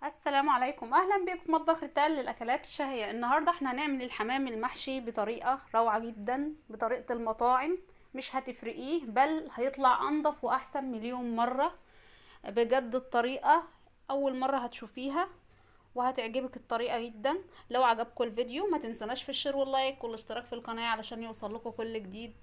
السلام عليكم، اهلا بيكم في مطبخ ريتال للاكلات الشهيه. النهارده احنا هنعمل الحمام المحشي بطريقه روعه جدا، بطريقه المطاعم. مش هتفرقيه، بل هيطلع انضف واحسن مليون مره. بجد الطريقه اول مره هتشوفيها وهتعجبك الطريقه جدا. لو عجبكم الفيديو ما تنسوناش في الشير واللايك والاشتراك في القناه علشان يوصل لكم كل جديد.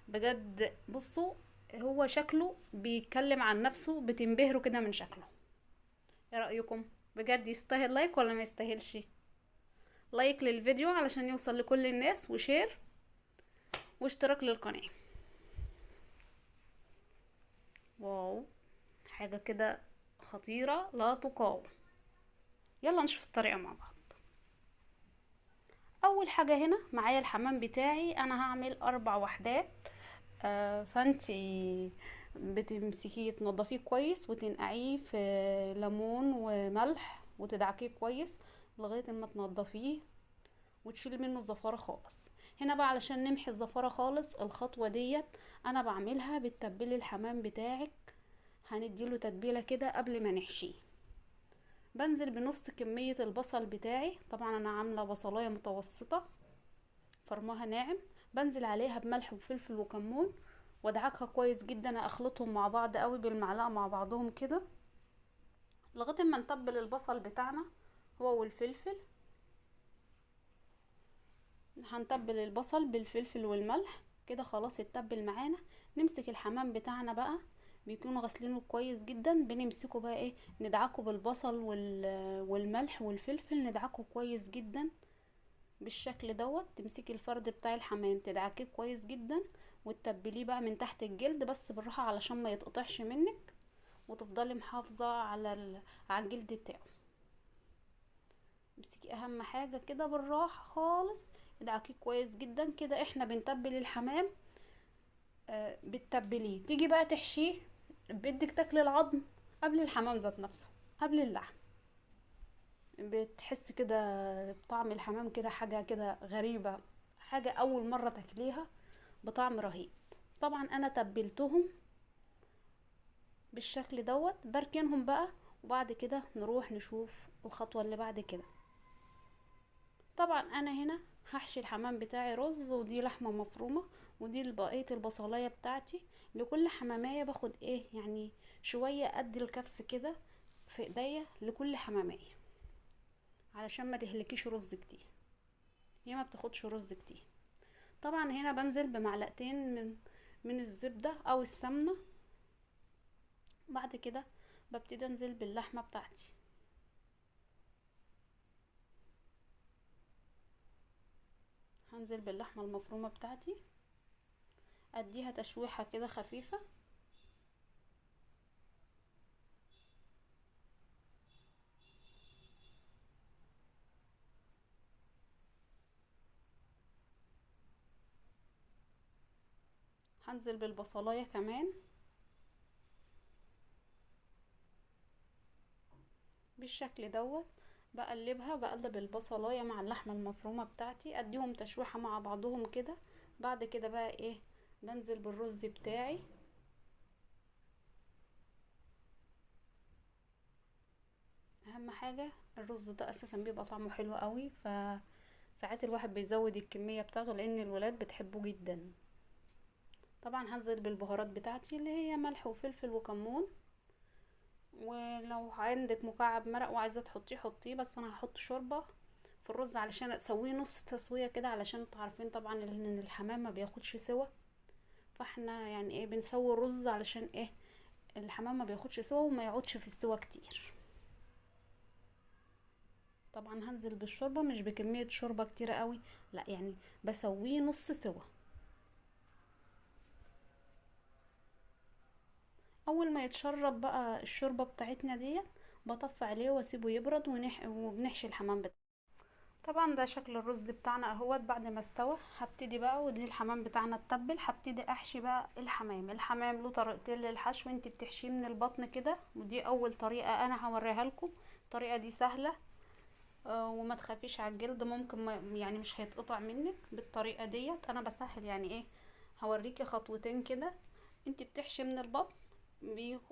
بجد بصوا، هو شكله بيتكلم عن نفسه، بتنبهروا كده من شكله. ايه رأيكم؟ بجد يستاهل لايك ولا ما يستاهلش؟ لايك للفيديو علشان يوصل لكل الناس، وشير واشتراك للقناة. واو، حاجة كده خطيرة لا تقاوم. يلا نشوف الطريقة مع بعض. اول حاجة هنا معايا الحمام بتاعي، انا هعمل 4 وحدات. فانتي بتمسكيه تنضفيه كويس وتنقعيه في ليمون وملح وتدعكيه كويس لغاية ما تنضفيه وتشيل منه الزفارة خالص. هنا بقى علشان نمحي الزفارة خالص، الخطوة ديت انا بعملها بالتبلي الحمام بتاعك. هنديله تتبيلة كده قبل ما نحشيه. بنزل بنص كمية البصل بتاعي، طبعا انا عاملة بصلاية متوسطة فرمها ناعم. بنزل عليها بملح وفلفل وكمون وادعكها كويس جدا، اخلطهم مع بعض قوي بالمعلقة مع بعضهم كده لغاية ما نتبل البصل بتاعنا هو والفلفل. هنتبل البصل بالفلفل والملح كده خلاص اتبل معانا. نمسك الحمام بتاعنا بقى، بيكونوا غسلينه كويس جدا. بنمسكه بقى ايه، ندعكه بالبصل والملح والفلفل، ندعكه كويس جدا بالشكل دوت. تمسكي الفرد بتاع الحمام تدعكيه كويس جدا وتتبليه بقى من تحت الجلد، بس بالراحه علشان ما يتقطعش منك، وتفضلي محافظه على الجلد بتاعه. امسكي اهم حاجه كده بالراحه خالص، ادعكيه كويس جدا كده. احنا بنتبل الحمام، بتتبليه تيجي بقى تحشيه. بدك تاكلي العظم قبل الحمام ذات نفسه، قبل اللحم. بتحس كده بطعم الحمام كده، حاجه كده غريبه، حاجه اول مره تاكليها بطعم رهيب. طبعا انا تبلتهم بالشكل دوت، بركنهم بقى. وبعد كده نروح نشوف الخطوه اللي بعد كده. طبعا انا هنا هحشي الحمام بتاعي رز، ودي لحمه مفرومه، ودي بقيه البصلايه بتاعتي. لكل حمامية باخد ايه يعني، شويه قد الكف كده في ايديا لكل حمامية، علشان ما تهلكيش رز كتير. هي ما بتاخدش رز كتير. طبعا هنا بنزل بمعلقتين من الزبده او السمنه. بعد كده ببتدي انزل باللحمه بتاعتي. هنزل باللحمه المفرومه بتاعتي، اديها تشويحه كده خفيفه. هنزل بالبصلايه كمان بالشكل دوت. بقلب البصلايه مع اللحمه المفرومه بتاعتي، اديهم تشويحه مع بعضهم كده. بعد كده بقى ايه، بنزل بالرز بتاعي. اهم حاجه الرز ده اساسا بيبقى طعمه حلو قوي، فساعات الواحد بيزود الكميه بتاعته لان الولاد بتحبه جدا. طبعا هنزل بالبهارات بتاعتي اللي هي ملح وفلفل وكمون. ولو عندك مكعب مرق وعايزه تحطيه حطيه، بس انا هحط شوربه في الرز علشان اسويه نص تسويه كده، علشان انتوا عارفين طبعا ان الحمام ما بياخدش سوا. فاحنا يعني ايه بنسوي الرز علشان ايه، الحمام ما بياخدش سوا وما يقعدش في السوا كتير. طبعا هنزل بالشوربه مش بكميه شوربه كتيره قوي، لا يعني بسويه نص سوا. اول ما يتشرب بقى الشوربه بتاعتنا ديت، بطفي عليه واسيبه يبرد وبنحشي الحمام بتاعنا. طبعا ده شكل الرز بتاعنا اهوت بعد ما استوى. هبتدي بقى، ودي الحمام بتاعنا اتبل، هبتدي احشي بقى الحمام له طريقتين للحشو. انت بتحشيه من البطن كده، ودي اول طريقه انا هوريها لكم. الطريقه دي سهله، وما تخافيش على الجلد، ممكن ما يعني مش هيتقطع منك بالطريقه ديت. انا بسهل يعني ايه، هوريكي خطوتين كده. انت بتحشي من البطن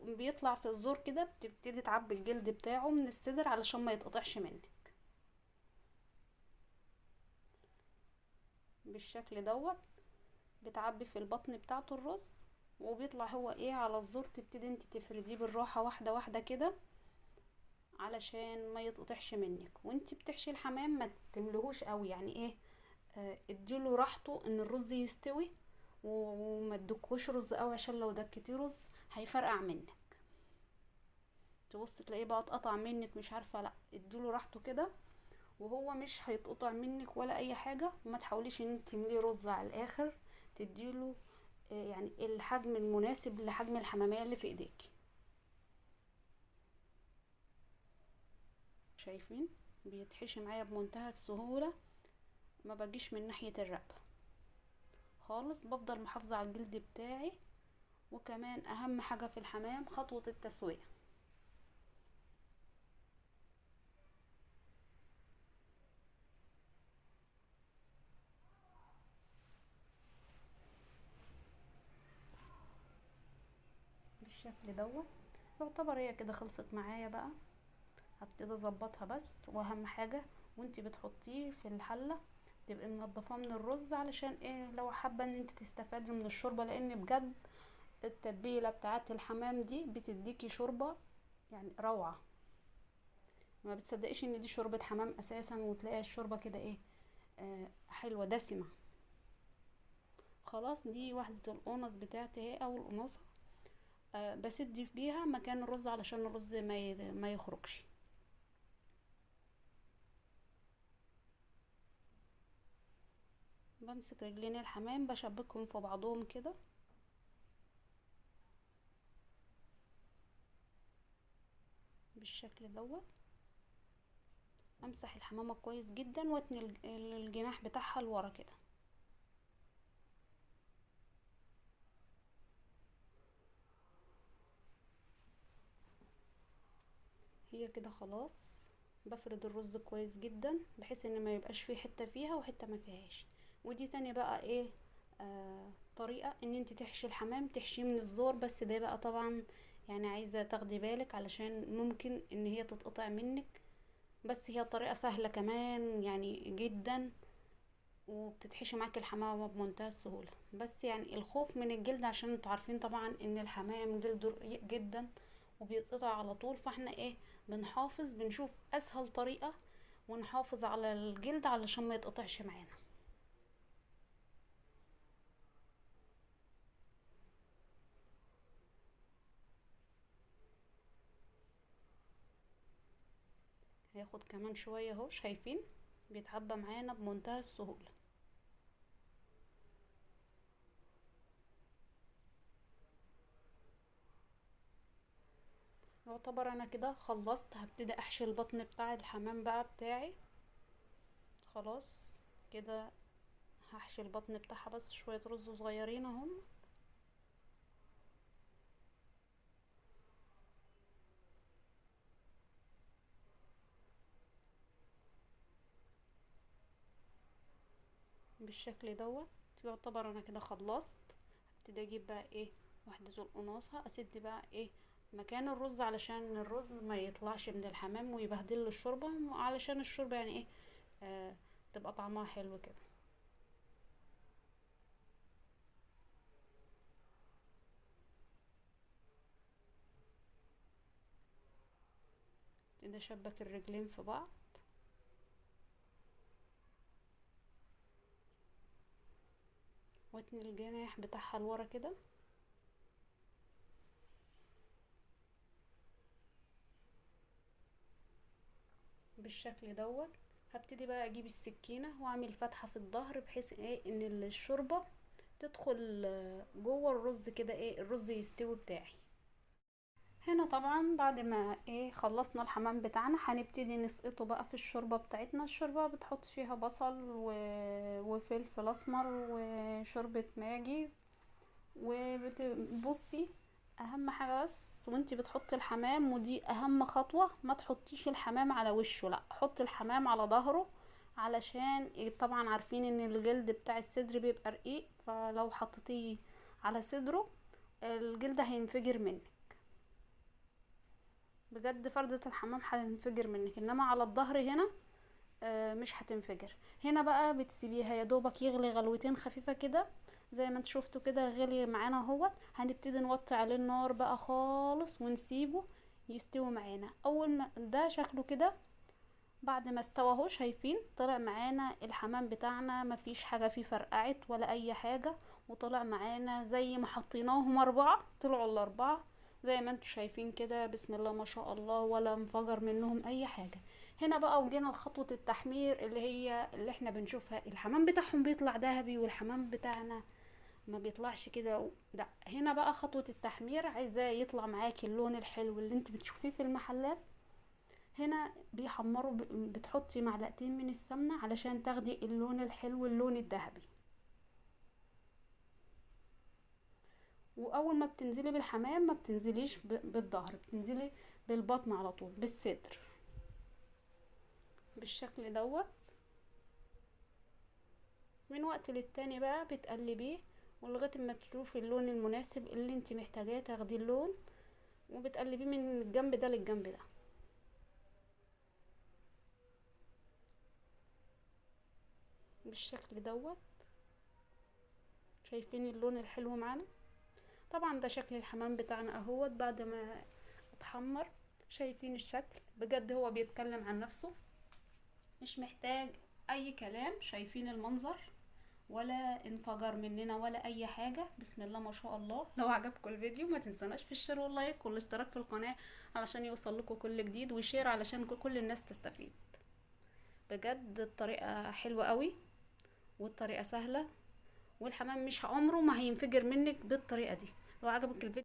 بيطلع في الزور كده، بتبتدي تعبي الجلد بتاعه من الصدر علشان ما يتقطعش منك بالشكل دوت. بتعبي في البطن بتاعته الرز، وبيطلع هو ايه على الزور. تبتدي انت تفرديه بالراحة واحدة واحدة كده علشان ما يتقطعش منك. وانت بتحشي الحمام ما تملهوش قوي، يعني ايه، اديله راحته ان الرز يستوي، وما تدكوش رز قوي عشان لو دكتيه رز هيفرقع منك، تبص تلاقيه بقى اتقطع منك مش عارفه. لا، اديله راحته كده وهو مش هيتقطع منك ولا اي حاجه. وما تحاوليش ان انت تمليه رز على الاخر، تديله يعني الحجم المناسب لحجم الحماميه اللي في ايديك. شايفين بيتحشي معايا بمنتهى السهوله، ما بجيش من ناحيه الرقبه خالص، بفضل محافظه على الجلد بتاعي. وكمان اهم حاجه في الحمام خطوه التسويه. بالشكل دوت يعتبر هي كده خلصت معايا بقى. هبتدي اظبطها بس. واهم حاجه وانتي بتحطيه في الحله تبقي منضفاه من الرز، علشان ايه، لو حابه ان انت تستفادي من الشوربه. لان بجد التتبيله بتاعت الحمام دي بتديكي شوربه يعني روعه. ما بتصدقيش ان دي شوربه حمام اساسا، وتلاقي الشوربه كده ايه، حلوه دسمه. خلاص، دي وحده القونص بتاعتي اهي، او القناصه. بسد بيها مكان الرز علشان الرز ما يخرجش. بمسك رجلين الحمام بشبكهم في بعضهم كده بالشكل دوت. امسح الحمامة كويس جدا واتني الجناح بتاعها لورا كده. هي كده خلاص. بفرد الرز كويس جدا بحيث ان ما يبقاش فيه حتة فيها وحتة ما فيهاش. ودي تاني بقى ايه، طريقة ان انت تحشي الحمام، تحشيه من الزور. بس ده بقى طبعا يعني عايزة تاخدي بالك علشان ممكن ان هي تتقطع منك. بس هي طريقة سهلة كمان يعني جدا، وبتتحشي معاكي الحمامة بمنتهى السهولة. بس يعني الخوف من الجلد، عشان انتوا عارفين طبعا ان الحمام جلده رقيق جدا وبيتقطع على طول. فاحنا ايه، بنشوف اسهل طريقة ونحافظ على الجلد علشان ما يتقطعش معانا. هياخد كمان شوية اهو، شايفين بيتعبى معانا بمنتهى السهولة. يعتبر انا كده خلصت. هبتدي احشي البطن بتاع الحمام بقى بتاعي. خلاص كده هحشي البطن بتاعها بس شوية رز صغيرين اهم. بالشكل دوت. يعتبر انا كده خلصت. هبتدي اجيب بقى ايه، وحدة القناصة، اسد بقى ايه مكان الرز علشان الرز ما يطلعش من الحمام ويبهدل له الشوربة، علشان الشوربة يعني ايه، تبقى طعمها حلو كده. كده شبك الرجلين في بعض. واتني الجناح بتاعها لورا كده بالشكل دوت. هبتدي بقى اجيب السكينة واعمل فتحة في الظهر بحيث ايه ان الشوربة تدخل جوه الرز كده، ايه الرز يستوي بتاعي. هنا طبعا بعد ما ايه خلصنا الحمام بتاعنا هنبتدي نسقطه بقى في الشوربة بتاعتنا. الشوربة بتحط فيها بصل وفلفل اسمر وشوربة ماجي. وبصي، اهم حاجة بس وانتي بتحطي الحمام، ودي اهم خطوة، ما تحطيش الحمام على وشه، لا حطي الحمام على ظهره. علشان طبعا عارفين ان الجلد بتاع الصدر بيبقى رقيق، فلو حطيتيه على صدره الجلد هينفجر منك. بجد فردة الحمام هتنفجر منك، انما على الظهر هنا مش هتنفجر. هنا بقى بتسيبيها يا دوبك يغلي غلوتين خفيفة كده، زي ما انت شفتوا كده غلي معانا اهوت. هنبتدي نوطي عليه النار بقى خالص ونسيبه يستوي معانا. اول ما ده شكله كده بعد ما استوى اهو، شايفين طلع معانا الحمام بتاعنا، مفيش حاجة فيه فرقعت ولا اي حاجة، وطلع معانا زي ما حطيناهم 4 طلعوا ال4 زي ما انتوا شايفين كده. بسم الله ما شاء الله، ولا انفجر منهم اي حاجة. هنا بقى وجينا لخطوة التحمير، اللي هي اللي احنا بنشوفها الحمام بتاعهم بيطلع ذهبي والحمام بتاعنا ما بيطلعش كده. لا، هنا بقى خطوة التحمير عايزاه يطلع معاكي اللون الحلو اللي انت بتشوفيه في المحلات. هنا بيحمروا بتحطي معلقتين من السمنة علشان تاخدي اللون الحلو، اللون الذهبي. واول ما بتنزلي بالحمام ما بتنزليش بالظهر، بتنزلي بالبطن على طول، بالصدر بالشكل دوت. من وقت للتاني بقى بتقلبيه ولغايه ما تشوفي اللون المناسب اللي انت محتاجاه، تاخدي اللون وبتقلبيه من الجنب ده للجنب ده بالشكل دوت. شايفين اللون الحلو معانا؟ طبعا ده شكل الحمام بتاعنا اهوت بعد ما اتحمر. شايفين الشكل؟ بجد هو بيتكلم عن نفسه، مش محتاج اي كلام. شايفين المنظر؟ ولا انفجر مننا ولا اي حاجة. بسم الله ما شاء الله. لو عجبكم الفيديو ما تنسوناش في الشير واللايك والاشتراك في القناة علشان يوصل لكم كل جديد، وشير علشان كل الناس تستفيد. بجد الطريقة حلوة قوي والطريقة سهلة، والحمام مش عمره ما هينفجر منك بالطريقة دي. لو عجبك الفيديو